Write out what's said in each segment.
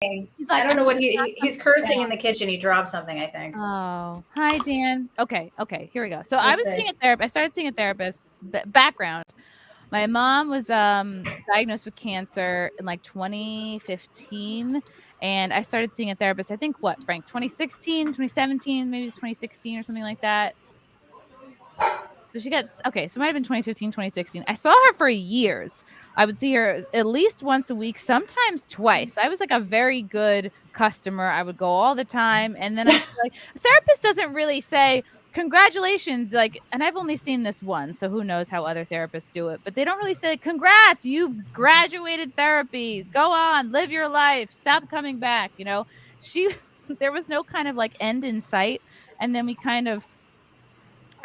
He's like, I don't know what he's cursing in the kitchen. He dropped something, I think. Oh, hi, Dan. Okay, here we go. So I was seeing a therapist. I started seeing a therapist. Background. My mom was diagnosed with cancer in like 2015, and I started seeing a therapist, I think, Frank, 2016, 2017, maybe it was 2016 or something like that. So she got, so it might have been 2015, 2016. I saw her for years. I would see her at least once a week, sometimes twice. I was like a very good customer. I would go all the time. And then I feel like a therapist doesn't really say, congratulations. Like, and I've only seen this one, so who knows how other therapists do it, but they don't really say, congrats, you've graduated therapy. Go on, live your life. Stop coming back. There was no kind of like end in sight. And then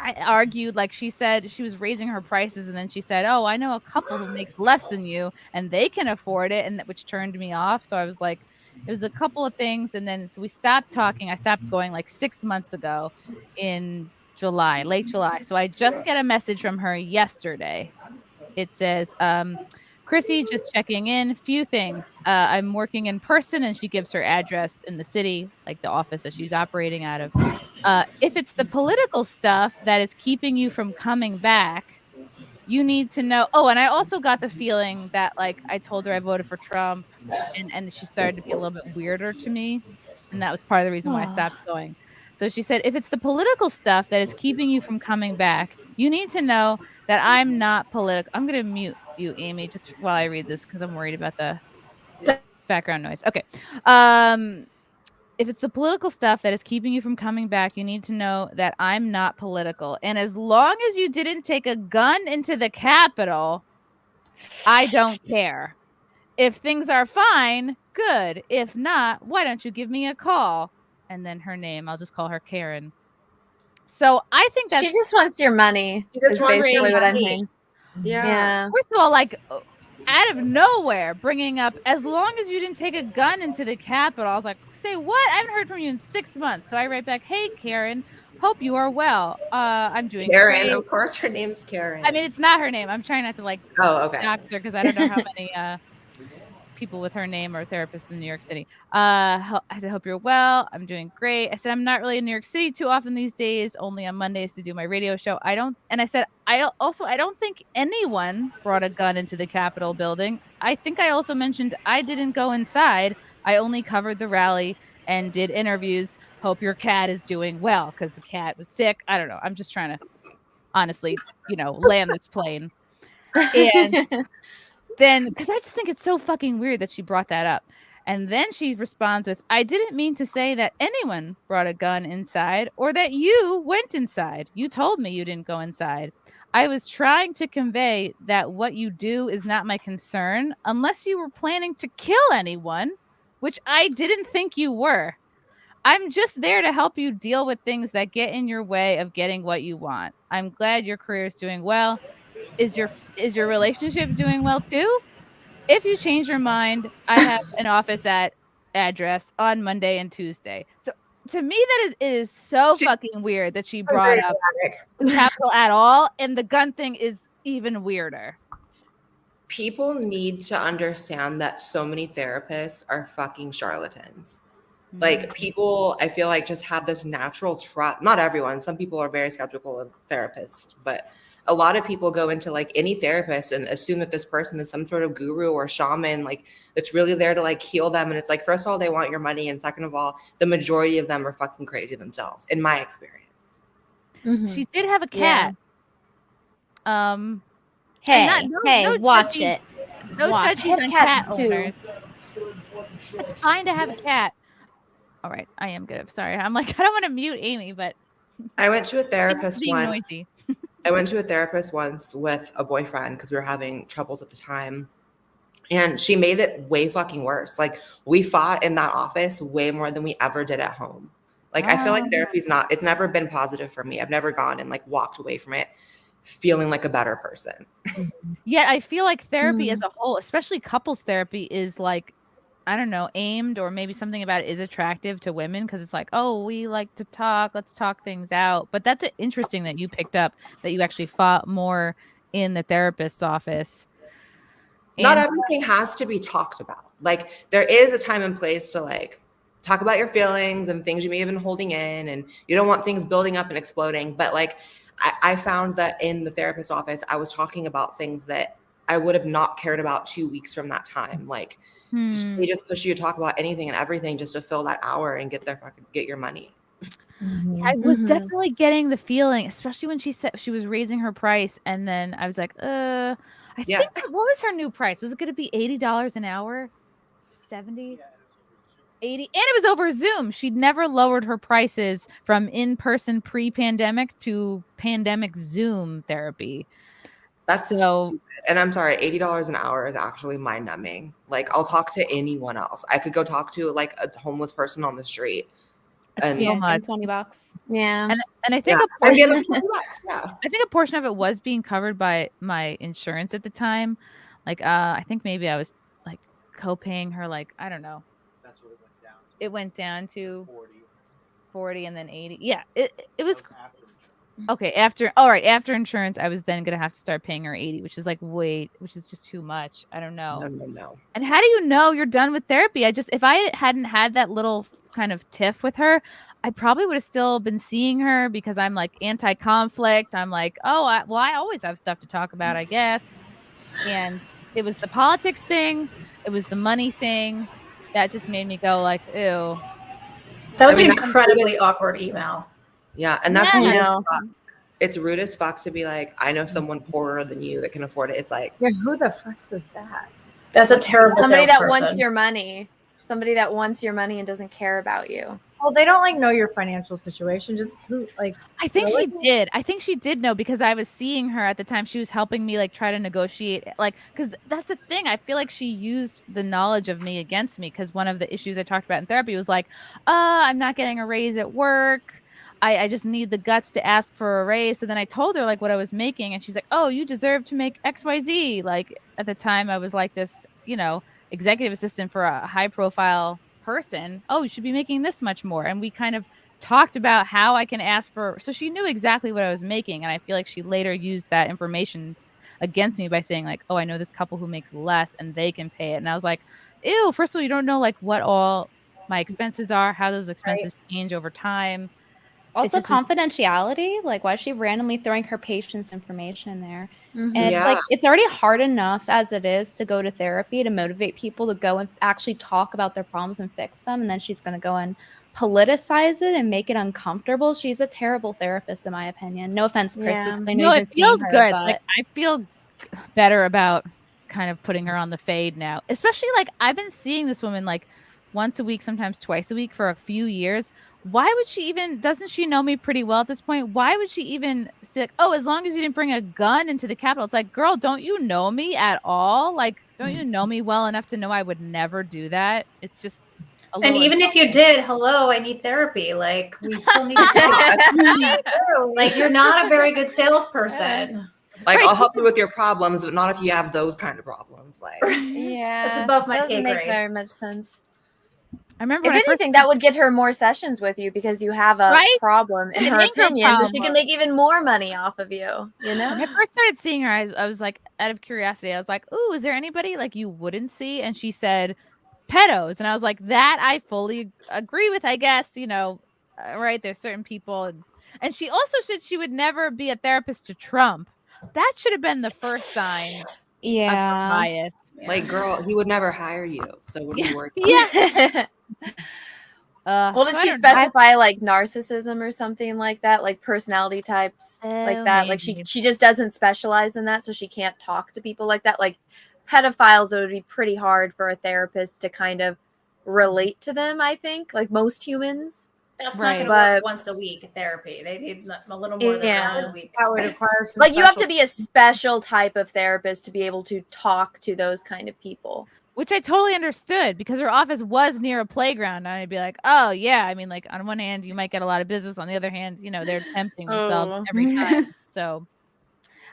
I argued, like she said she was raising her prices, and then she said, oh, I know a couple who makes less than you and they can afford it, and which turned me off. So I was like, it was a couple of things, and then so we stopped talking. I stopped going like 6 months ago in July, late July. So I just get a message from her yesterday. It says, Chrissie, just checking in. Few things. I'm working in person, and she gives her address in the city, like the office that she's operating out of. If it's the political stuff that is keeping you from coming back, you need to know. Oh, and I also got the feeling that, like, I told her I voted for Trump, and she started to be a little bit weirder to me, and that was part of the reason why I stopped going. So she said, if it's the political stuff that is keeping you from coming back, you need to know that I'm not political. I'm going to mute you, Amy, just while I read this because I'm worried about the background noise. Okay. If it's the political stuff that is keeping you from coming back, you need to know that I'm not political. And as long as you didn't take a gun into the Capitol, I don't care. If things are fine, good. If not, why don't you give me a call? And then her name, I'll just call her Karen. So I think she just wants your money. Is basically what I'm hearing. Yeah. First of all, like, out of nowhere, bringing up, as long as you didn't take a gun into the Capitol. I was like, say what? I haven't heard from you in 6 months. So I write back, hey, Karen, hope you are well. I'm doing Karen, great. of course her name's Karen. I mean, it's not her name. I'm trying not to like doctor because I don't know how many people with her name or therapists in New York City. I said, hope you're well. I'm doing great. I said, I'm not really in New York City too often these days, only on Mondays to do my radio show. I said, I don't think anyone brought a gun into the Capitol building. I think I also mentioned I didn't go inside. I only covered the rally and did interviews. Hope your cat is doing well because the cat was sick. I don't know. I'm just trying to honestly, land this plane. And then, because I just think it's so fucking weird that she brought that up. And then she responds with, I didn't mean to say that anyone brought a gun inside or that you went inside. You told me you didn't go inside. I was trying to convey that what you do is not my concern unless you were planning to kill anyone, which I didn't think you were. I'm just there to help you deal with things that get in your way of getting what you want. I'm glad your career is doing well. Is your relationship doing well too? If you change your mind, I have an office address on Monday and Tuesday. So to me, that is so fucking weird that she brought up the Capitol at all, and the gun thing is even weirder. People need to understand that so many therapists are fucking charlatans. Like, people, I feel like, just have this natural trust. Not everyone. Some people are very skeptical of therapists, but a lot of people go into like any therapist and assume that this person is some sort of guru or shaman, like that's really there to like heal them. And it's like, first of all, they want your money. And second of all, the majority of them are fucking crazy themselves, in my experience. She did have a cat. Hey, watch it. No judges on cat owners. It's fine to have a cat. All right, I am good. I'm sorry. I'm like, I don't want to mute Amy, but I went to a therapist once. Noisy. I went to a therapist once with a boyfriend because we were having troubles at the time. And she made it way fucking worse. Like, we fought in that office way more than we ever did at home. Like, I feel like therapy's it's never been positive for me. I've never gone and like walked away from it feeling like a better person. Yeah, I feel like therapy as a whole, especially couples therapy, is like, I don't know, aimed, or maybe something about it is attractive to women because it's like, oh, we like to talk. Let's talk things out. But that's interesting that you picked up that you actually fought more in the therapist's office. Not everything has to be talked about. Like there is a time and place to like talk about your feelings and things you may have been holding in, and you don't want things building up and exploding. But like I found that in the therapist's office, I was talking about things that I would have not cared about 2 weeks from that time. Like they just push you to talk about anything and everything just to fill that hour and get your money. I was definitely getting the feeling, especially when she said she was raising her price, and then I was like, I think what was her new price? Was it going to be $80 an hour? 70? 80? And it was over Zoom. She'd never lowered her prices from in-person pre-pandemic to pandemic Zoom therapy. That's so stupid. And I'm sorry, $80 an hour is actually mind-numbing. Like I'll talk to anyone else. I could go talk to like a homeless person on the street. And so much. $20. Yeah. And I think I think a portion of it was being covered by my insurance at the time. Like I think maybe I was like co-paying her, like, I don't know. That's what it went down to. It went down to 40 and then 80. Yeah. It was okay. After insurance, I was then gonna have to start paying her 80, which is like which is just too much. I don't know. No. And how do you know you're done with therapy? If I hadn't had that little kind of tiff with her, I probably would have still been seeing her because I'm like anti-conflict. I'm like, I always have stuff to talk about, I guess. And it was the politics thing, it was the money thing that just made me go like, ew. That was an incredibly awkward email. Yeah, and that's rude as fuck. It's rude as fuck to be like, I know someone poorer than you that can afford it. It's like, yeah, who the fuck says that? That's a terrible somebody that wants your money. Somebody that wants your money and doesn't care about you. Well, they don't like know your financial situation. Just who like. I think she did. I think she did know because I was seeing her at the time. She was helping me like try to negotiate, like, because that's the thing. I feel like she used the knowledge of me against me because one of the issues I talked about in therapy was like, I'm not getting a raise at work. I just need the guts to ask for a raise. So then I told her like what I was making, and she's like, oh, you deserve to make XYZ. Like at the time I was like this, executive assistant for a high profile person. Oh, you should be making this much more. And we kind of talked about how I can ask for, so she knew exactly what I was making. And I feel like she later used that information against me by saying like, oh, I know this couple who makes less and they can pay it. And I was like, ew, first of all, you don't know like what all my expenses are, how those expenses change over time. Also confidentiality, like why is she randomly throwing her patient's information in there? And it's like, it's already hard enough as it is to go to therapy to motivate people to go and actually talk about their problems and fix them. And then she's going to go and politicize it and make it uncomfortable. She's a terrible therapist, in my opinion. No offense, Chrissie. I know it feels good. Like I feel better about kind of putting her on the fade now, especially like I've been seeing this woman like once a week, sometimes twice a week for a few years. Why would she even, doesn't she know me pretty well at this point? Why would she even say, oh, as long as you didn't bring a gun into the Capitol? It's like, girl, don't you know me at all? Like, don't you know me well enough to know I would never do that? It's just a little. And even if you did, hello, I need therapy. Like, we still need to talk. Like, you're not a very good salesperson. Like, I'll help you with your problems, but not if you have those kind of problems. Like, yeah, that's above my pay grade. Doesn't make very much sense. I remember if anything, that would get her more sessions with you because you have a problem in her opinion, so she can make even more money off of you. You know, when I first started seeing her, I was like, out of curiosity, I was like, "Ooh, is there anybody like you wouldn't see?" And she said, "Pedos," and I was like, "That I fully agree with. I guess right? There's certain people." And she also said she would never be a therapist to Trump. That should have been the first sign. Yeah, of bias. Like, girl, he would never hire you. So what are you working? Yeah. Well, did she specify like narcissism or something like that, like personality types like that? Maybe. Like she just doesn't specialize in that, so she can't talk to people like that. Like pedophiles, it would be pretty hard for a therapist to kind of relate to them. I think, like most humans. That's not going to work once a week therapy. They need a little more than once a week. That would require some like you have to be a special type of therapist to be able to talk to those kind of people. Which I totally understood because her office was near a playground. And I'd be like, oh, yeah. I mean, like on one hand, you might get a lot of business. On the other hand, they're tempting themselves every time. So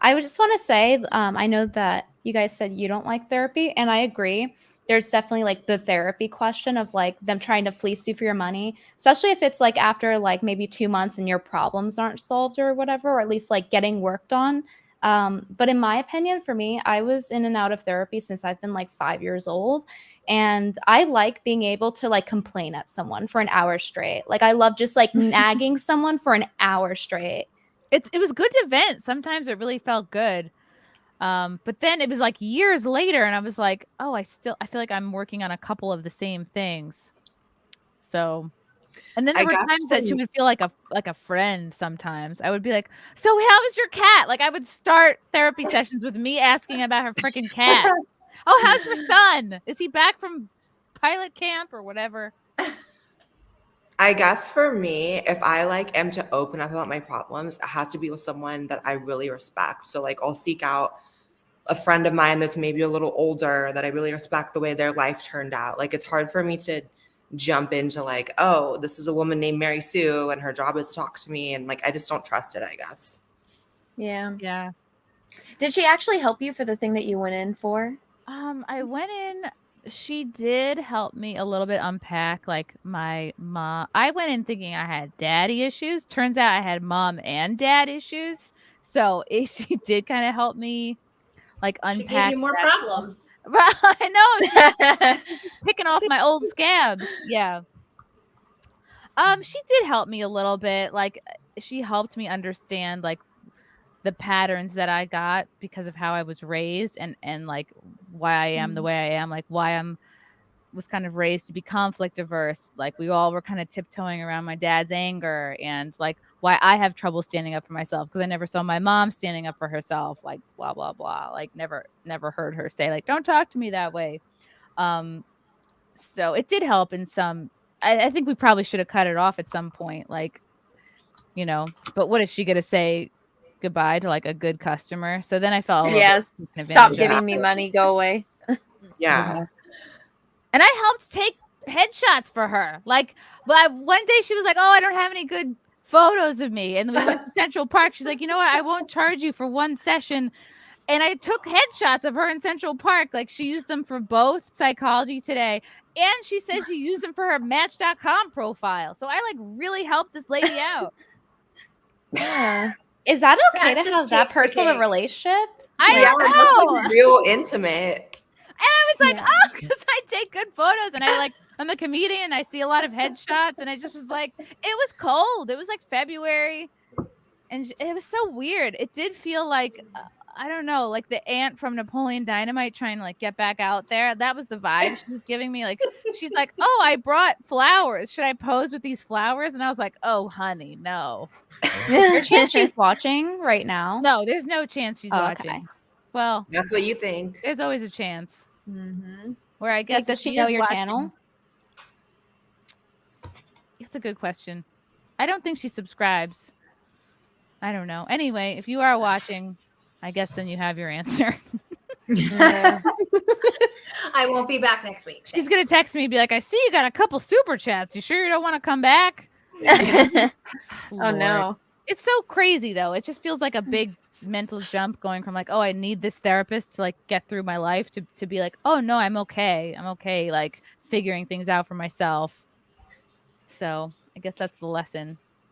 I would just want to say, I know that you guys said you don't like therapy, and I agree. There's definitely like the therapy question of like them trying to fleece you for your money, especially if it's like after like maybe 2 months and your problems aren't solved or whatever, or at least like getting worked on. But in my opinion, for me, I was in and out of therapy since I've been like 5 years old. And I like being able to like complain at someone for an hour straight. Like I love just like nagging someone for an hour straight. It was good to vent. Sometimes it really felt good. But then it was like years later and I was like, oh, I feel like I'm working on a couple of the same things. So, and then there were times that she would feel like a friend sometimes. I would be like, so how is your cat? Like I would start therapy sessions with me asking about her freaking cat. Oh, how's your son? Is he back from pilot camp or whatever? I guess for me, if I like am to open up about my problems, I have to be with someone that I really respect. So like I'll seek out a friend of mine that's maybe a little older that I really respect the way their life turned out. Like it's hard for me to jump into like, oh, this is a woman named Mary Sue and her job is to talk to me. And like, I just don't trust it, I guess. Yeah. Yeah. Did she actually help you for the thing that you went in for? I went in, she did help me a little bit unpack like my mom. I went in thinking I had daddy issues. Turns out I had mom and dad issues. So she did kind of help me like unpack. She gave you more problems. I know. She's picking off my old scabs. Yeah. She did help me a little bit. Like she helped me understand like the patterns that I got because of how I was raised and like why I am the way I am, like why was kind of raised to be conflict averse. Like we all were kind of tiptoeing around my dad's anger and like why I have trouble standing up for myself because I never saw my mom standing up for herself, like blah, blah, blah. Like never heard her say like, don't talk to me that way. So it did help in some, I think we probably should have cut it off at some point. Like, you know, but what is she going to say? Goodbye to like a good customer. So then I felt stop giving me money, go away. Yeah. And I helped take headshots for her. Like one day she was like, oh, I don't have any good photos of me. And we went to Central Park. She's like, you know what? I won't charge you for one session. And I took headshots of her in Central Park. Like she used them for both Psychology Today. And she said she used them for her Match.com profile. So I like really helped this lady out. Yeah. Is that okay to have that personal a relationship? I know. That's like real intimate. And I was like, oh, because I take good photos and I'm a comedian. I see a lot of headshots. And I just was like, it was cold. It was like February. And it was so weird. It did feel like, I don't know, like the ant from Napoleon Dynamite trying to like get back out there. That was the vibe she was giving me. Like, she's like, oh, I brought flowers. Should I pose with these flowers? And I was like, oh, honey, no. There's a chance she's watching right now. No, there's no chance she's watching. Okay. Well, that's what you think. There's always a chance. Mm-hmm. Where I guess does she know your channel? It's a good question. I don't think she subscribes. I don't know. Anyway, if you are watching, I guess then you have your answer. I won't be back next week. She's gonna text me and be like, I see you got a couple super chats. You sure you don't want to come back? Oh no. It's so crazy though. It just feels like a big mental jump going from like, oh, I need this therapist to like get through my life to be like, oh no, I'm okay. Like figuring things out for myself. So I guess that's the lesson.